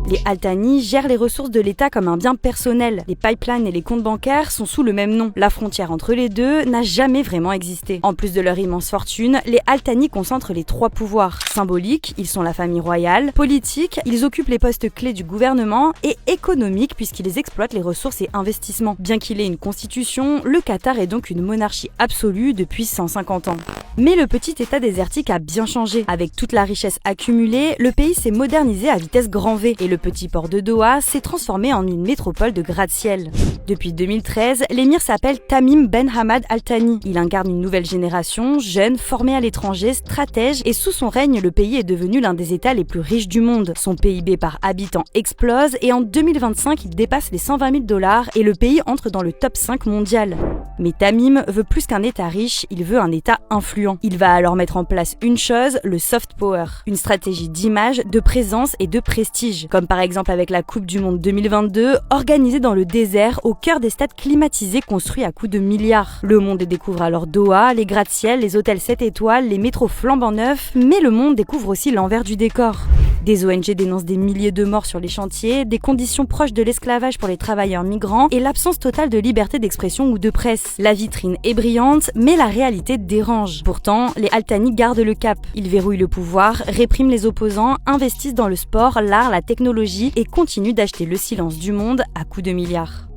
Les Al Thani gèrent les ressources de l'État comme un bien personnel. Les pipelines et les comptes bancaires sont sous le même nom. La frontière entre les deux n'a jamais vraiment existé. En plus de leur immense fortune, les Al Thani concentrent les 3 pouvoirs. Symbolique, ils sont la famille royale. Politique, ils occupent les postes clés du gouvernement. Et économique, puisqu'ils exploitent les ressources et investissements. Bien qu'il ait une constitution, le Qatar est donc une monarchie absolue depuis 150 ans. Mais le petit état désertique a bien changé. Avec toute la richesse accumulée, le pays s'est modernisé à vitesse grand V et le petit port de Doha s'est transformé en une métropole de gratte-ciel. Depuis 2013, l'émir s'appelle Tamim Ben Hamad Al Thani. Il incarne une nouvelle génération, jeune, formée à l'étranger, stratège et sous son règne, le pays est devenu l'un des états les plus riches du monde. Son PIB par habitant explose et en 2025, il dépasse les 120 000 $ et le pays entre dans le top 5 mondial. Mais Tamim veut plus qu'un état riche, il veut un état influent. Il va alors mettre en place une chose, le soft power. Une stratégie d'image, de présence et de prestige. Comme par exemple avec la Coupe du Monde 2022, organisée dans le désert, au cœur des stades climatisés construits à coups de milliards. Le monde découvre alors Doha, les gratte-ciel, les hôtels 7 étoiles, les métros flambant neufs, mais le monde découvre aussi l'envers du décor. Des ONG dénoncent des milliers de morts sur les chantiers, des conditions proches de l'esclavage pour les travailleurs migrants et l'absence totale de liberté d'expression ou de presse. La vitrine est brillante, mais la réalité dérange. Pourtant, les Al Thani gardent le cap. Ils verrouillent le pouvoir, répriment les opposants, investissent dans le sport, l'art, la technologie et continuent d'acheter le silence du monde à coups de milliards.